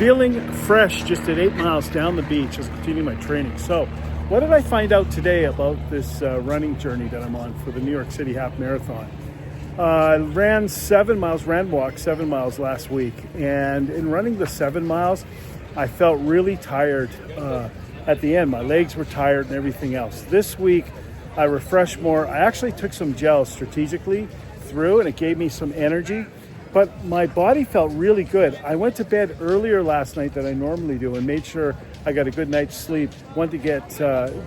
Feeling fresh just at 8 miles down the beach as I continue my training. So what did I find out today about this running journey that I'm on for the New York City Half Marathon? I ran 7 miles, walked 7 miles last week. And in running the 7 miles, I felt really tired at the end. My legs were tired and everything else. This week, I refreshed more. I actually took some gels strategically through and it gave me some energy. But my body felt really good. I went to bed earlier last night than I normally do and made sure I got a good night's sleep. Wanted to get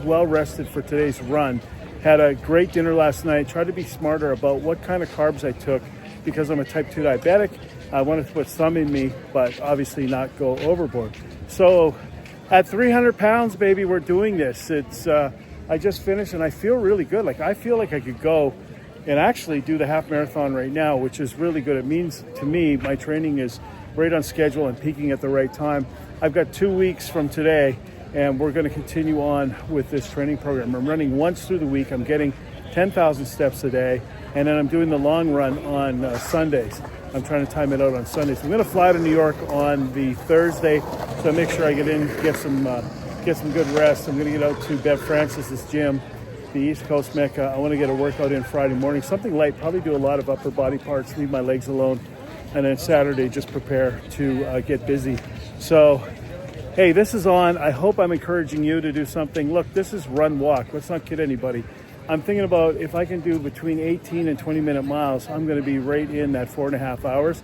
well rested for today's run. Had a great dinner last night. Tried to be smarter about what kind of carbs I took because I'm a type 2 diabetic. I wanted to put some in me, but obviously not go overboard. So at 300 pounds, baby, we're doing this. I just finished and I feel really good. Like I feel like I could go and actually do the half marathon right now, which is really good. It means to me, my training is right on schedule and peaking at the right time. I've got 2 weeks from today and we're gonna continue on with this training program. I'm running once through the week. I'm getting 10,000 steps a day. And then I'm doing the long run on Sundays. I'm trying to time it out on Sundays. I'm gonna fly to New York on the Thursday. So I make sure I get in, get some good rest. I'm gonna get out to Bev Francis's gym, the East Coast Mecca. I want to get a workout in Friday morning, something light, probably do a lot of upper body parts, leave my legs alone, and then Saturday just prepare to get busy. So, hey, this is on. I hope I'm encouraging you to do something. Look, this is run walk. Let's not kid anybody. I'm thinking about if I can do between 18 and 20-minute miles, I'm going to be right in that 4.5 hours,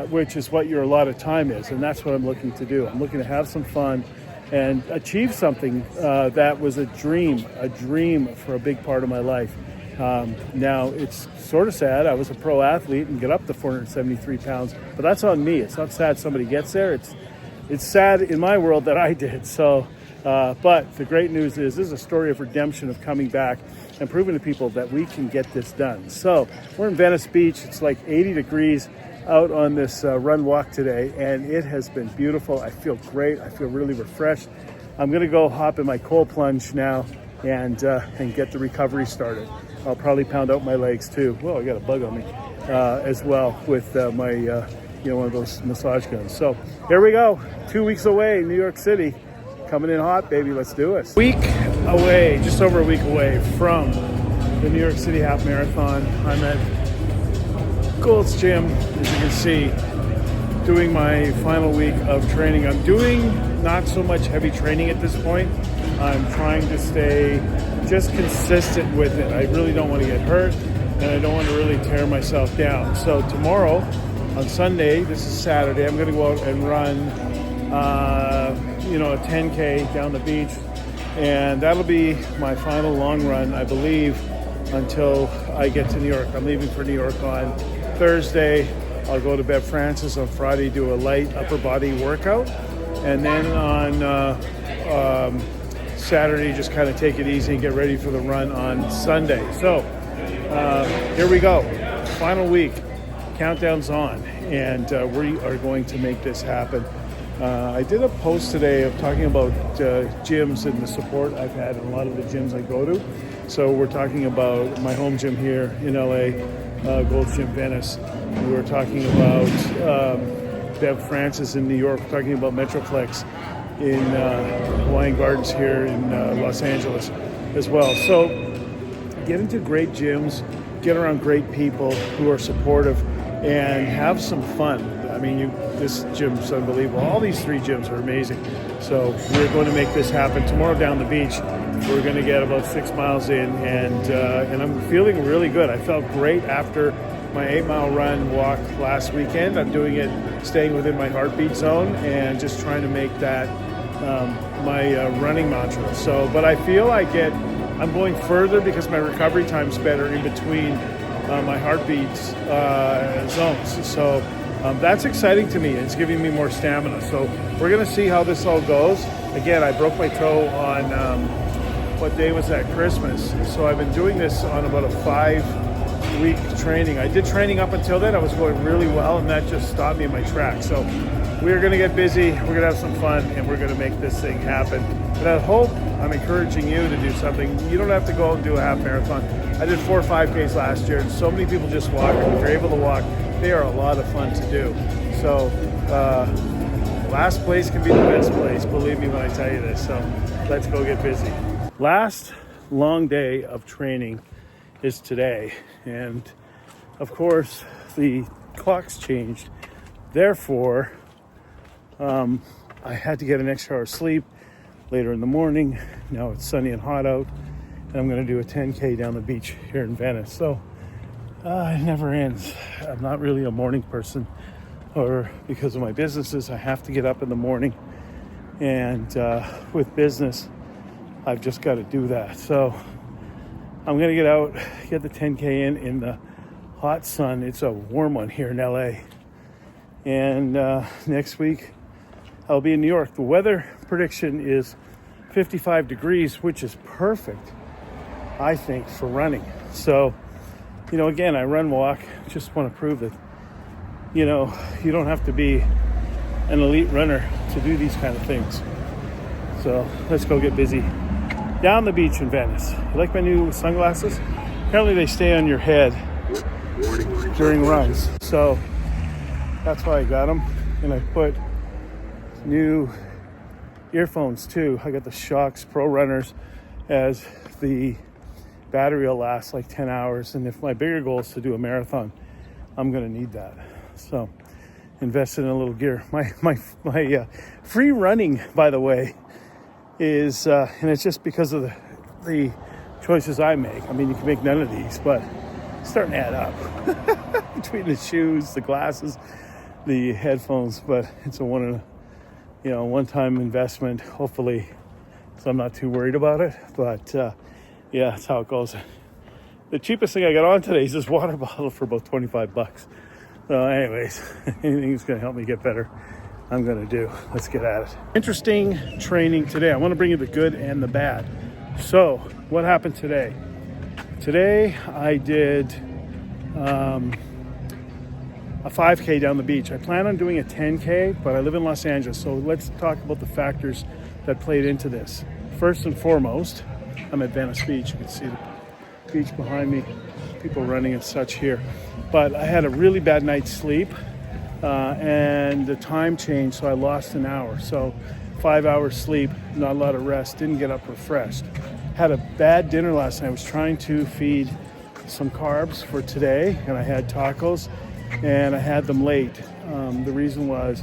which is what your allotted time is, and that's what I'm looking to do. I'm looking to have some fun and achieve something that was a dream for a big part of my life. Now, it's sort of sad. I was a pro athlete and get up to 473 pounds, but that's on me. It's not sad somebody gets there. It's sad in my world that I did. So, but the great news is this is a story of redemption, of coming back and proving to people that we can get this done. So we're in Venice Beach. It's like 80 degrees out on this run walk today, and it has been beautiful. I feel great. I feel really refreshed. I'm gonna go hop in my cold plunge now and get the recovery started. I'll probably pound out my legs too. Whoa, I got a bug on me as well with my one of those massage guns. So here we go. 2 weeks away, New York City, coming in hot, baby. Let's do it. Week away, just over a week away from the New York City Half Marathon. I'm at Gold's Gym, as you can see, doing my final week of training. I'm doing not so much heavy training at this point. I'm trying to stay just consistent with it. I really don't want to get hurt, and I don't want to really tear myself down. So tomorrow, on Sunday, this is Saturday, I'm going to go out and run, a 10K down the beach, and that'll be my final long run, I believe, until I get to New York. I'm leaving for New York on Thursday. I'll go to Bev Francis on Friday, do a light upper body workout, and then on Saturday just kind of take it easy and get ready for the run on Sunday. So here we go, final week, countdown's on, and we are going to make this happen. I did a post today of talking about gyms and the support I've had in a lot of the gyms I go to. So we're talking about my home gym here in LA, Gold's Gym Venice. We were talking about Bev Francis in New York. We're talking about Metroplex in Hawaiian Gardens here in Los Angeles as well. So get into great gyms, get around great people who are supportive, and have some fun. I mean, this gym's unbelievable. All these 3 gyms are amazing. So we're going to make this happen. Tomorrow down the beach, we're going to get about 6 miles in, and I'm feeling really good. I felt great after my 8-mile run walk last weekend. I'm doing it staying within my heartbeat zone and just trying to make that my running mantra. So, but I feel like I'm going further because my recovery time's better in between my heartbeat zones. So that's exciting to me. It's giving me more stamina. So we're going to see how this all goes. Again, I broke my toe on, what day was that? Christmas. So I've been doing this on about a 5-week training. I did training up until then. I was going really well, and that just stopped me in my tracks. So we're going to get busy. We're going to have some fun, and we're going to make this thing happen. But I hope I'm encouraging you to do something. You don't have to go out and do a half marathon. I did 4 5Ks last year, and so many people just walk. And if you're able to walk, they are a lot of fun to do. So Last place can be the best place, believe me when I tell you this. So let's go get busy. Last long day of training is today. And of course, the clock's changed. Therefore, I had to get an extra hour of sleep later in the morning. Now it's sunny and hot out. And I'm going to do a 10K down the beach here in Venice. So it never ends. I'm not really a morning person, or because of my businesses, I have to get up in the morning. And with business, I've just got to do that. So I'm going to get out, get the 10K in the hot sun. It's a warm one here in LA. And next week, I'll be in New York. The weather prediction is 55 degrees, which is perfect, I think, for running. So, again, I run, walk, just want to prove that, you don't have to be an elite runner to do these kind of things. So let's go get busy. Down the beach in Venice. You like my new sunglasses? Apparently they stay on your head during runs. So that's why I got them. And I put new earphones too. I got the Shocks Pro Runners, as the battery will last like 10 hours. And if my bigger goal is to do a marathon, I'm going to need that. So invested in a little gear. My free running, by the way, is, and it's just because of the choices I make. I mean, you can make none of these, but it's starting to add up between the shoes, the glasses, the headphones. But it's a one-time investment, hopefully, so I'm not too worried about it. But yeah, that's how it goes. The cheapest thing I got on today is this water bottle for about $25. So anyways, anything that's going to help me get better, I'm going to do. Let's get at it. Interesting training today. I want to bring you the good and the bad. So what happened today? Today I did a 5K down the beach. I plan on doing a 10K, but I live in Los Angeles. So let's talk about the factors that played into this. First and foremost, I'm at Venice Beach. You can see the beach behind me, people running and such here. But I had a really bad night's sleep and the time changed, so I lost an hour. So 5 hours sleep, not a lot of rest, didn't get up refreshed. Had a bad dinner last night. I was trying to feed some carbs for today, and I had tacos, and I had them late. The reason was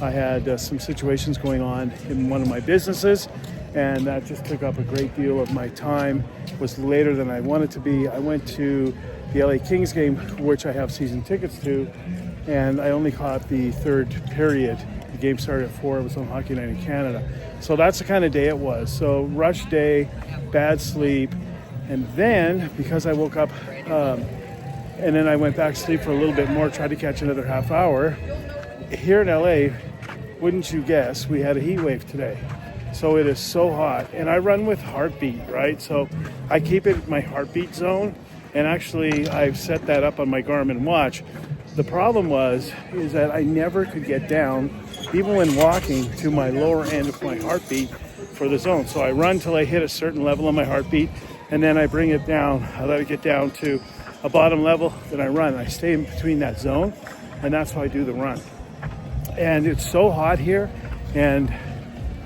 I had some situations going on in one of my businesses, and that just took up a great deal of my time. It was later than I wanted to be. I went to the LA Kings game, which I have season tickets to, and I only caught the third period. The game started at 4. It was on Hockey Night in Canada. So that's the kind of day it was. So rush day, bad sleep, and then because I woke up and then I went back to sleep for a little bit more, tried to catch another half hour. Here in LA, wouldn't you guess, we had a heat wave today. So it is so hot, and I run with heartbeat, right? So I keep it in my heartbeat zone, and actually I've set that up on my Garmin watch. The problem is that I never could get down, even when walking, to my lower end of my heartbeat for the zone. So I run till I hit a certain level on my heartbeat, and then I bring it down. I let it get down to a bottom level, then I run. I stay in between that zone, and that's how I do the run. And it's so hot here, and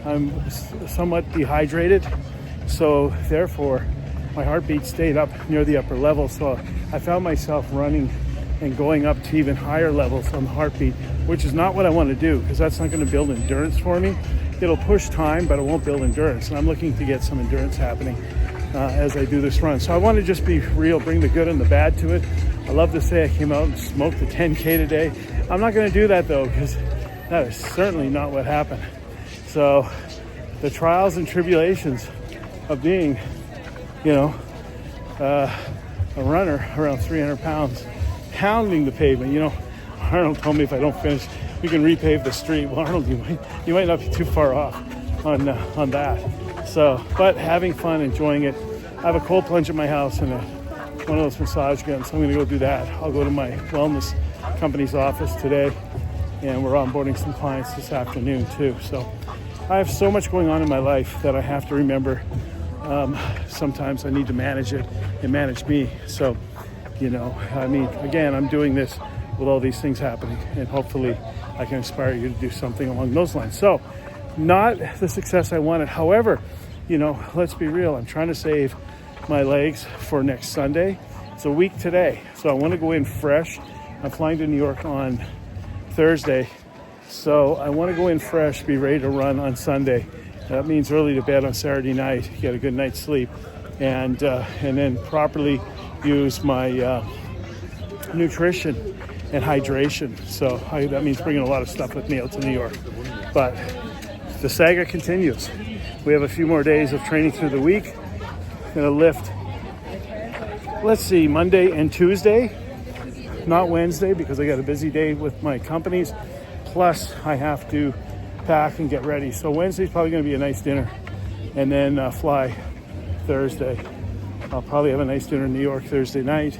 I'm somewhat dehydrated, so therefore my heartbeat stayed up near the upper level. So I found myself running and going up to even higher levels on the heartbeat, which is not what I want to do, because that's not going to build endurance for me. It'll push time, but it won't build endurance. And I'm looking to get some endurance happening as I do this run. So I want to just be real, bring the good and the bad to it. I love to say I came out and smoked the 10K today. I'm not going to do that though, because that is certainly not what happened. So the trials and tribulations of being, a runner around 300 pounds, pounding the pavement. Arnold told me if I don't finish, we can repave the street. Well, Arnold, you might not be too far off on that. So, but having fun, enjoying it. I have a cold plunge at my house and one of those massage guns. So I'm going to go do that. I'll go to my wellness company's office today, and we're onboarding some clients this afternoon too. So I have so much going on in my life that I have to remember. Sometimes I need to manage it and manage me. So, again, I'm doing this with all these things happening, and hopefully I can inspire you to do something along those lines. So, not the success I wanted. However, let's be real. I'm trying to save my legs for next Sunday. It's a week today, so I want to go in fresh. I'm flying to New York on Thursday, so I want to go in fresh, be ready to run on Sunday. That means early to bed on Saturday night, get a good night's sleep, and then properly use my nutrition and hydration. So that means bringing a lot of stuff with me out to New York. But the saga continues. We have a few more days of training through the week. I'm gonna lift, let's see, Monday and Tuesday, not Wednesday because I got a busy day with my companies. Plus I have to pack and get ready. So Wednesday's probably gonna be a nice dinner, and then fly Thursday. I'll probably have a nice dinner in New York Thursday night,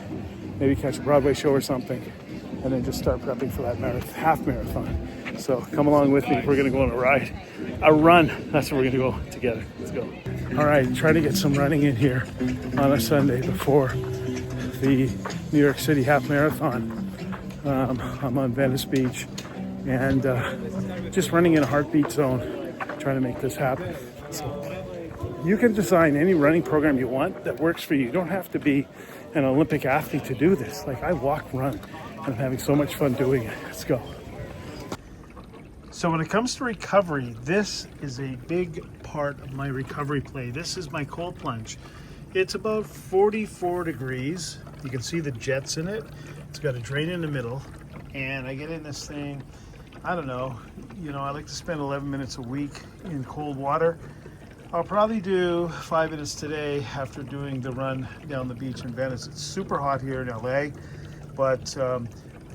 maybe catch a Broadway show or something, and then just start prepping for that half marathon. So come along with me. We're gonna go on a run. That's where we're gonna go together. Let's go. All right, trying to get some running in here on a Sunday before the New York City half marathon. I'm on Venice Beach and just running in a heartbeat zone, trying to make this happen. So you can design any running program you want that works for you. You don't have to be an Olympic athlete to do this. Like, I walk, run, and I'm having so much fun doing it. Let's go. So when it comes to recovery, this is a big part of my recovery play. This is my cold plunge. It's about 44 degrees. You can see the jets in it. It's got a drain in the middle, and I get in this thing, I don't know, I like to spend 11 minutes a week in cold water. I'll probably do 5 minutes today after doing the run down the beach in Venice. It's super hot here in LA, but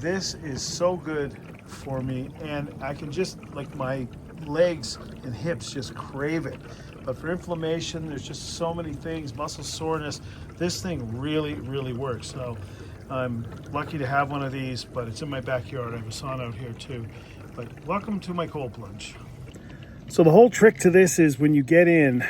this is so good for me, and I can just, like, my legs and hips just crave it. But for inflammation, there's just so many things, muscle soreness, this thing really, really works. So I'm lucky to have one of these, but it's in my backyard. I have a sauna out here too. But welcome to my cold plunge. So the whole trick to this is when you get in,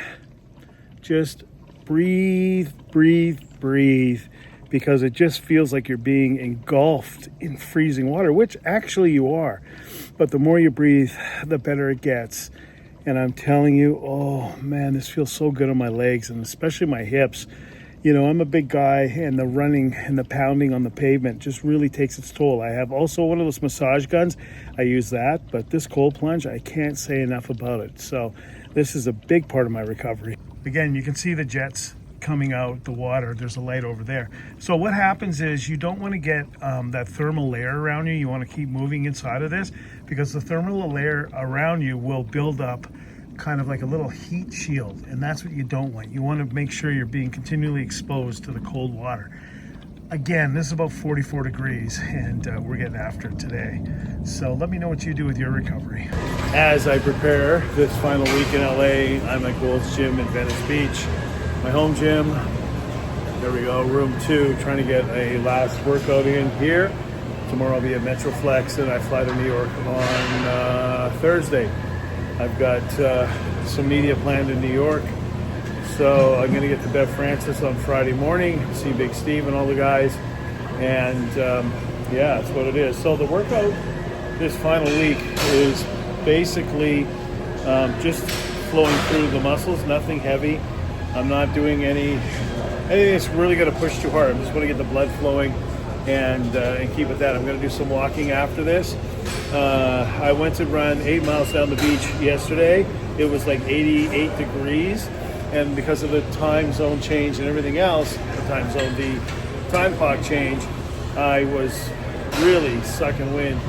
just breathe, breathe, breathe, because it just feels like you're being engulfed in freezing water, which actually you are. But the more you breathe, the better it gets. And I'm telling you, oh man, this feels so good on my legs and especially my hips. I'm a big guy, and the running and the pounding on the pavement just really takes its toll. I have also one of those massage guns. I use that, but this cold plunge, I can't say enough about it. So this is a big part of my recovery. Again, you can see the jets coming out the water. There's a light over there. So what happens is you don't want to get that thermal layer around you. You want to keep moving inside of this, because the thermal layer around you will build up kind of like a little heat shield, and that's what you don't want. You want to make sure you're being continually exposed to the cold water. Again, this is about 44 degrees, and we're getting after it today. So let me know what you do with your recovery. As I prepare this final week in LA, I'm at Gold's Gym in Venice Beach, my home gym. There we go, room 2, trying to get a last workout in here. Tomorrow I'll be at Metroflex, and I fly to New York on Thursday. I've got some media planned in New York, so I'm going to get to Bev Francis on Friday morning, see Big Steve and all the guys, and yeah, that's what it is. So the workout this final week is basically just flowing through the muscles, nothing heavy. I'm not doing anything that's really going to push too hard. I'm just going to get the blood flowing and keep it that. I'm going to do some walking after this. I went to run 8 miles down the beach yesterday. It was like 88 degrees, and because of the time zone change and everything else, the time clock change, I was really sucking wind,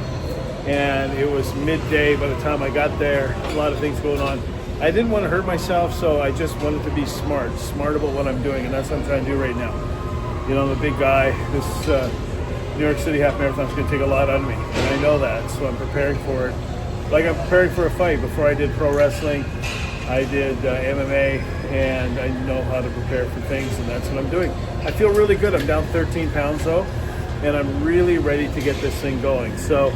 and it was midday by the time I got there. A lot of things going on. I didn't want to hurt myself, so I just wanted to be smart about what I'm doing, and that's what I'm trying to do right now. I'm a big guy. This New York City half marathon is going to take a lot out of me, and I know that, so I'm preparing for it. Like I'm preparing for a fight. Before I did pro wrestling, I did MMA, and I know how to prepare for things, and that's what I'm doing. I feel really good. I'm down 13 pounds though, and I'm really ready to get this thing going. So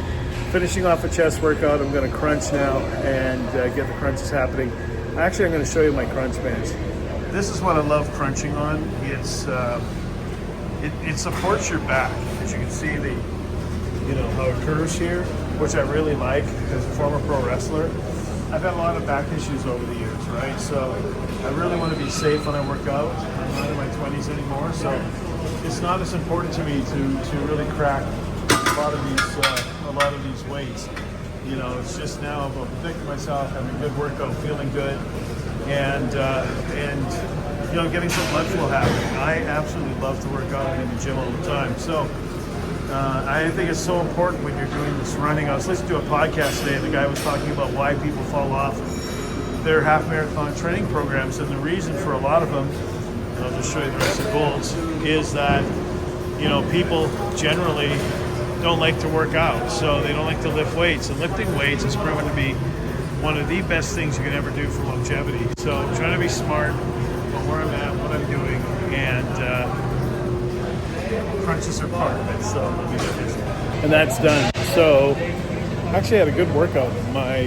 finishing off a chest workout, I'm going to crunch now and get the crunches happening. Actually, I'm going to show you my crunch bands. This is what I love crunching on. It supports your back. As you can see, how it curves here, which I really like as a former pro wrestler. I've had a lot of back issues over the years, right? So I really want to be safe when I work out. I'm not in my 20s anymore, so it's not as important to me to really crack a lot of these weights. It's just now about protecting myself, having a good workout, feeling good, and getting some blood flow happening. I absolutely love to work out. I'm in the gym all the time. So I think it's so important when you're doing this running. I was listening to a podcast today, and the guy was talking about why people fall off their half marathon training programs, and the reason for a lot of them, and I'll just show you the rest of the goals, is that people generally don't like to work out, so they don't like to lift weights, and lifting weights is proven to be one of the best things you can ever do for longevity. So I'm trying to be smart about where I'm at, what I'm doing, and crunches are part of it, so let me do this. And that's done. So actually had a good workout. My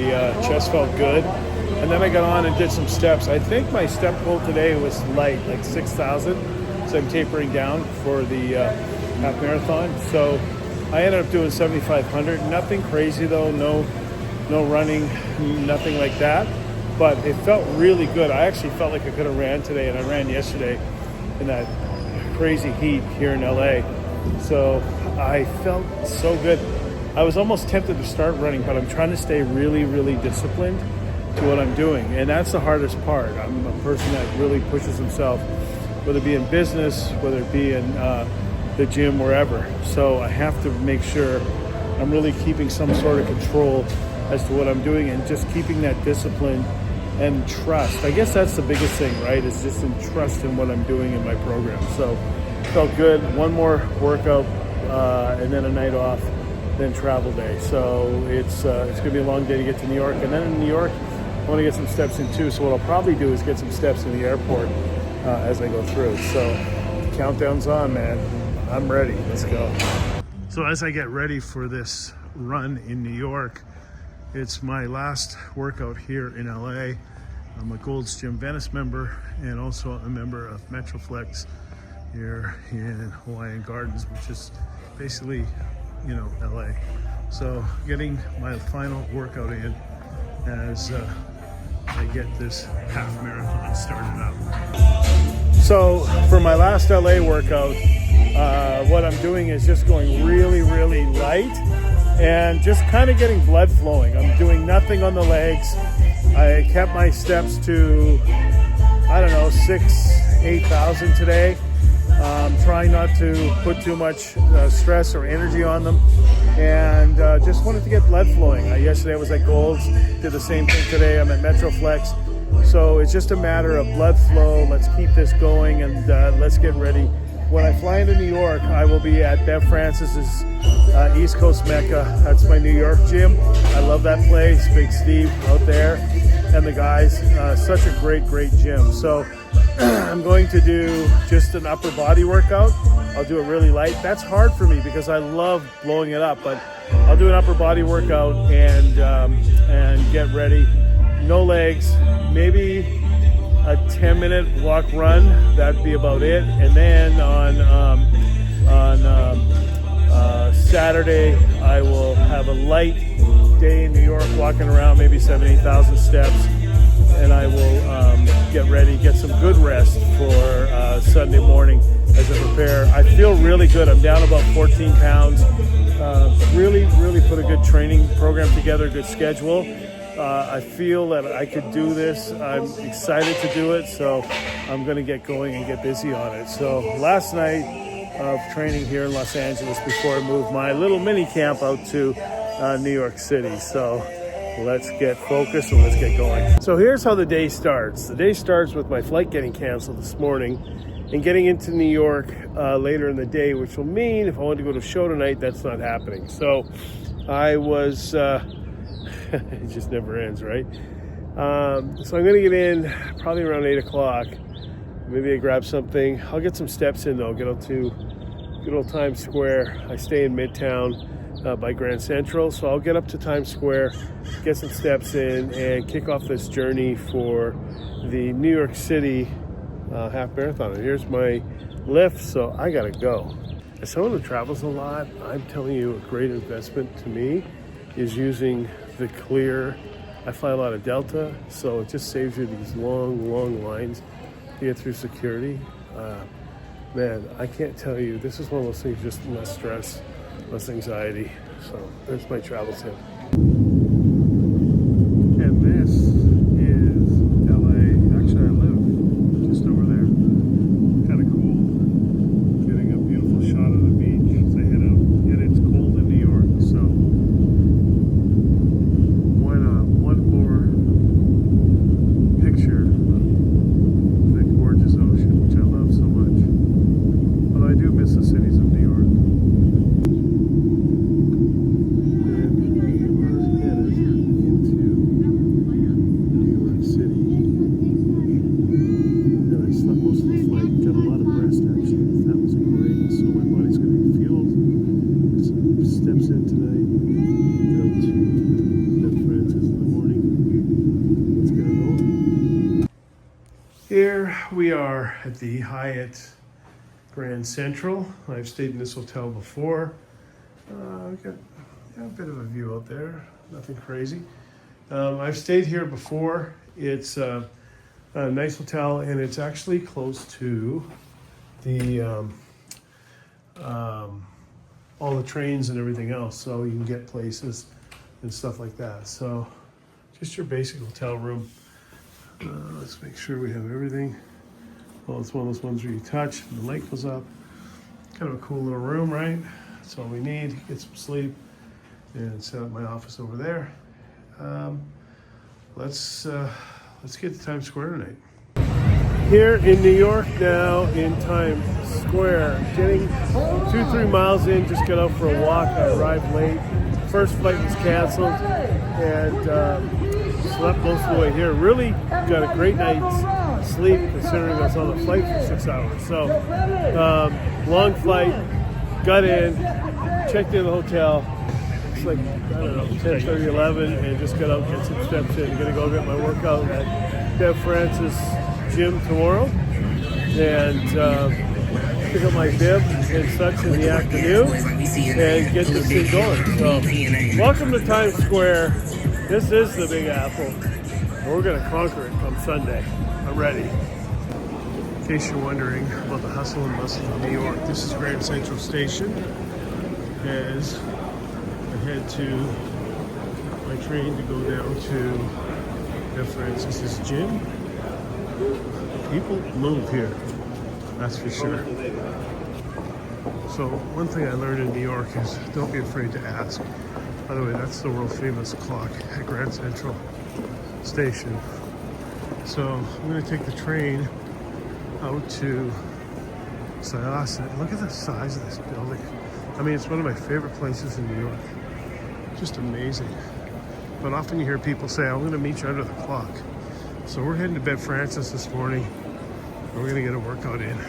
chest felt good, and then I got on and did some steps. I think my step goal today was light, like 6,000, so I'm tapering down for the half marathon. So I ended up doing 7,500. Nothing crazy though, no running, nothing like that, but it felt really good. I actually felt like I could have ran today, and I ran yesterday in that crazy heat here in LA. So I felt so good. I was almost tempted to start running, but I'm trying to stay really, really disciplined to what I'm doing. And that's the hardest part. I'm a person that really pushes himself, whether it be in business, whether it be in the gym, wherever. So I have to make sure I'm really keeping some sort of control as to what I'm doing, and just keeping that discipline and trust. I guess that's the biggest thing, right? Is just in trust in what I'm doing in my program. So felt good. One more workout, and then a night off, then travel day. So it's gonna be a long day to get to New York, and then in New York, I want to get some steps in too. So what I'll probably do is get some steps in the airport as I go through. So countdown's on, man. I'm ready. Let's go. So as I get ready for this run in New York, it's my last workout here in LA. I'm a Gold's Gym Venice member, and also a member of Metroflex here in Hawaiian Gardens, which is basically, LA. So getting my final workout in as I get this half marathon started up. So for my last LA workout, what I'm doing is just going really, really light and just kind of getting blood flowing. I'm doing nothing on the legs. I kept my steps to, 8,000 today. Trying not to put too much stress or energy on them, and just wanted to get blood flowing. Yesterday I was at Gold's, did the same thing today. I'm at Metroflex. So it's just a matter of blood flow. Let's keep this going, and let's get ready. When I fly into New York, I will be at Bev Francis's East Coast Mecca. That's my New York gym. I love that place. Big Steve out there and the guys. Such a great gym. So I'm going to do just an upper body workout. I'll do it really light. That's hard for me because I love blowing it up, but I'll do an upper body workout and get ready. No legs, maybe a 10-minute walk run. That'd be about it. And then on Saturday, I will have a light day in New York, walking around, maybe 7,000-8,000 steps, and I will get ready, get some good rest for Sunday morning as I prepare. I feel really good. I'm down about 14 pounds. Really put a good training program together, good schedule. I feel that I could do this. I'm excited to do it, so I'm going to get going and get busy on it. So last night of training here in Los Angeles before I move my little mini camp out to New York City. So let's get focused and let's get going. So here's how the day starts. The day starts with my flight getting canceled this morning and getting into New York later in the day, which will mean if I want to go to a show tonight, that's not happening. So I was... it just never ends, right? So I'm going to get in probably around 8 o'clock. Maybe I grab something. I'll get some steps in, though. Get out to good old Times Square. I stay in Midtown by Grand Central. So I'll get up to Times Square, get some steps in, and kick off this journey for the New York City half marathon. And here's my lift, so I got to go. As someone who travels a lot, I'm telling you, a great investment to me is using the Clear. I fly a lot of Delta, so it just saves you these long lines to get through security. Man, I can't tell you, this is one of those things, just less stress, less anxiety. So there's my travel tip. And this is LA. Actually, I live just over there. Kind of cool. Getting a beautiful shot of the beach as I head out. And it's cold in New York, so why not? One more picture of the gorgeous ocean, which I love so much. Although I do miss the cities of New York. Here we are at the Hyatt Grand Central. I've stayed in this hotel before. We've got a bit of a view out there, nothing crazy. I've stayed here before. It's a nice hotel, and it's actually close to the all the trains and everything else, so you can get places and stuff like that. So just your basic hotel room. Let's make sure we have everything. Well, it's one of those ones where you touch and the light goes up. Kind of a cool little room, right? That's all we need. Get some sleep and set up my office over there. Let's get to Times Square tonight. Here in New York now, in Times Square, getting 2-3 miles in. Just got out for a walk. I arrived late. First flight was canceled, and slept most of the way here. Really got a great night's sleep considering I was on the flight for 6 hours. So long flight, got in, checked in the hotel. It's like, I don't know, 10:30, 11, and just got out, get some steps in. I'm gonna go get my workout at Bev Francis gym tomorrow, and pick up my bib and such in the afternoon and get this thing going. So welcome to Times Square. This is the Big Apple, and we're going to conquer it come Sunday. I'm ready. In case you're wondering about the hustle and bustle of New York, this is Grand Central Station as I head to my train to go down to Bev Francis's gym. People move here, that's for sure. So one thing I learned in New York is don't be afraid to ask. By the way, that's the world famous clock at Grand Central Station. So I'm going to take the train out to Syosset. Look at the size of this building. I mean, it's one of my favorite places in New York. Just amazing. But often you hear people say, I'm going to meet you under the clock. So we're heading to Bev Francis this morning, and we're going to get a workout in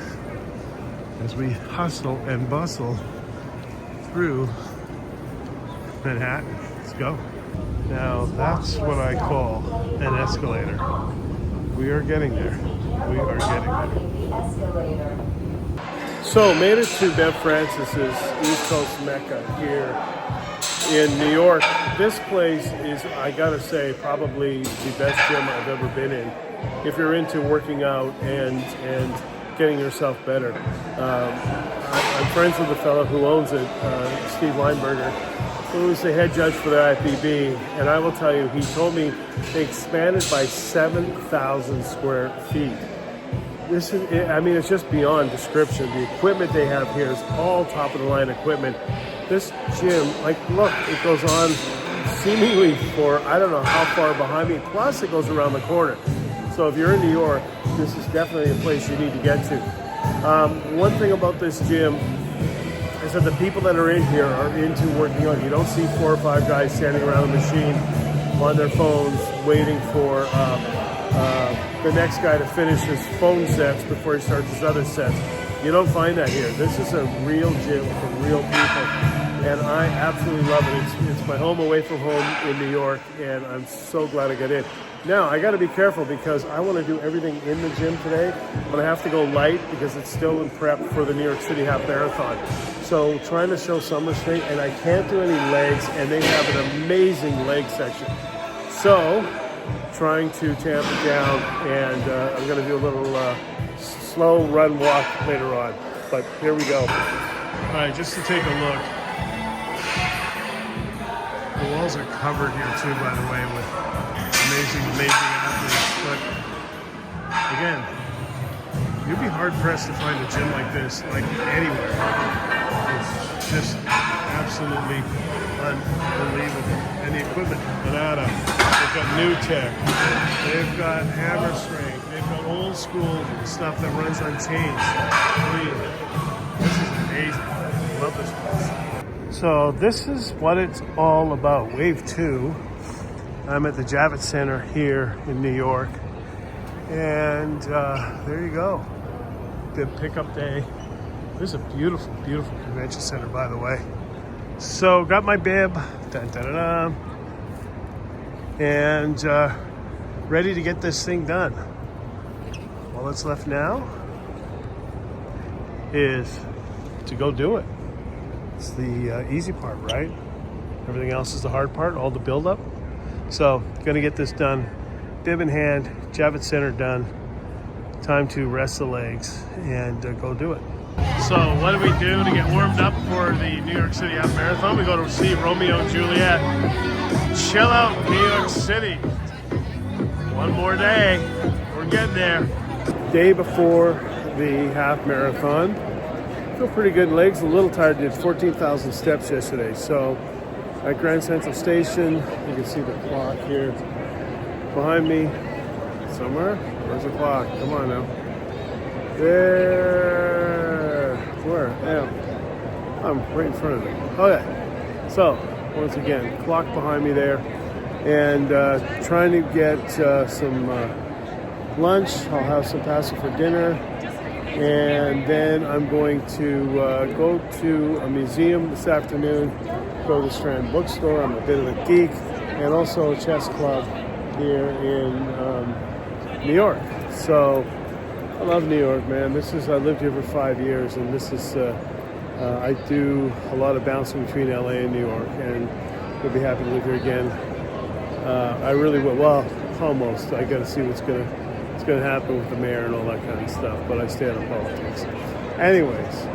as we hustle and bustle through Manhattan. Let's go. Now that's what I call an escalator. We are getting there. We are getting there. So made it to Bev Francis's East Coast Mecca here in New York. This place is, I gotta say, probably the best gym I've ever been in. If you're into working out and getting yourself better. I'm friends with the fellow who owns it, Steve Weinberger, who is the head judge for the IFBB, and I will tell you, he told me they expanded by 7,000 square feet. This is, I mean, it's just beyond description. The equipment they have here is all top of the line equipment. This gym, like, look, it goes on seemingly for, I don't know how far behind me, plus it goes around the corner. So if you're in New York, this is definitely a place you need to get to. One thing about this gym is that the people that are in here are into working out. You don't see 4 or 5 guys standing around a machine on their phones waiting for the next guy to finish his phone sets before he starts his other sets. You don't find that here. This is a real gym for real people. and I absolutely love it. It's my home away from home in New York, and I'm so glad I got in. Now, I got to be careful because I want to do everything in the gym today, but I have to go light because it's still in prep for the New York City Half Marathon. So trying to show some restraint, and I can't do any legs, and they have an amazing leg section. So trying to tamp it down, and I'm going to do a little slow run walk later on. But here we go. All right, just to take a look. The walls are covered here too, by the way, with amazing athletes. But again, you'd be hard pressed to find a gym like this, like anywhere. It's just absolutely unbelievable. And the equipment, Banana, they've got new tech, they've got hammer strength, they've got old school stuff that runs on chains. I mean, this is amazing. I love this place. So this is what it's all about. Wave 2. I'm at the Javits Center here in New York. And there you go. The pickup day. This is a beautiful, beautiful convention center, by the way. So got my bib, and ready to get this thing done. All that's left now is to go do it. It's the easy part, right? Everything else is the hard part, all the build-up. So, gonna get this done. Bib in hand, Javits Center done. Time to rest the legs and go do it. So, what do we do to get warmed up for the New York City Half Marathon? We go to see Romeo and Juliet. Chill out, New York City. One more day. We're getting there. Day before the half marathon. Feel pretty good. Legs a little tired. Did 14,000 steps yesterday. So at Grand Central Station, you can see the clock here behind me somewhere. Where's the clock? Come on now. There. Where? Yeah. I'm right in front of it. Okay. So once again, clock behind me there, and trying to get some lunch. I'll have some pasta for dinner. And then I'm going to go to a museum this afternoon, go to the Strand Bookstore. I'm a bit of a geek, and also a chess club here in New York. So I love New York, man. I lived here for 5 years, and this is, I do a lot of bouncing between LA and New York, and would be happy to live here again. I really will. Well, almost. I got to see what's going to happen with the mayor and all that kind of stuff, but I stay out of politics. Anyways,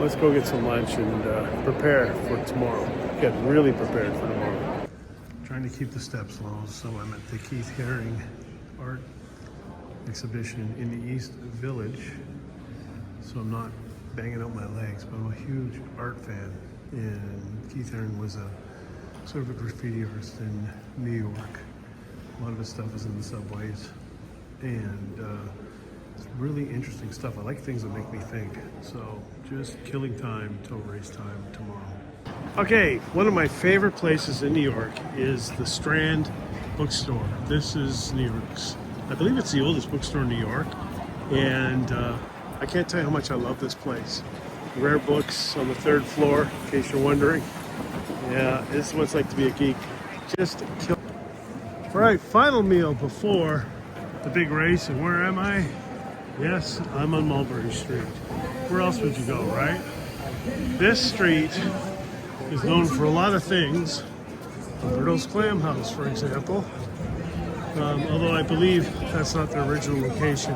let's go get some lunch and prepare for tomorrow. Get really prepared for tomorrow. Trying to keep the steps low, so I'm at the Keith Haring art exhibition in the East Village. So I'm not banging out my legs, but I'm a huge art fan. And Keith Haring was a sort of a graffiti artist in New York. A lot of his stuff is in the subways. And it's really interesting stuff. I like things that make me think. So just killing time till race time tomorrow. Okay, one of my favorite places in New York is the Strand Bookstore. This is New York's, I believe it's the oldest bookstore in New York. And I can't tell you how much I love this place. Rare books on the 3rd floor, in case you're wondering. Yeah, this is what it's like to be a geek. Just kill. All right, final meal before the big race. And where am I? Yes, I'm on Mulberry Street. Where else would you go, right? This street is known for a lot of things. Roberto's Clam House, for example. Although I believe that's not the original location.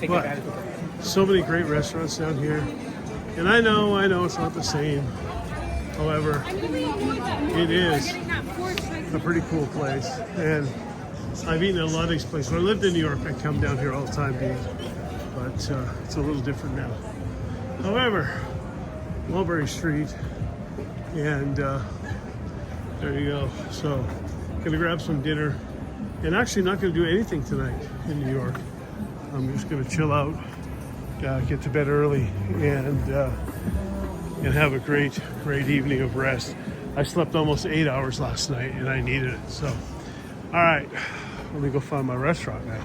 But so many great restaurants down here. And I know it's not the same. However, it is a pretty cool place. And I've eaten at a lot of these places. When I lived in New York, I'd come down here all the time to eat. But it's a little different now. However, Mulberry Street, and there you go. So, gonna grab some dinner, and actually not gonna do anything tonight in New York. I'm just gonna chill out, get to bed early, and have a great evening of rest. I slept almost 8 hours last night, and I needed it. So, all right, let me go find my restaurant now.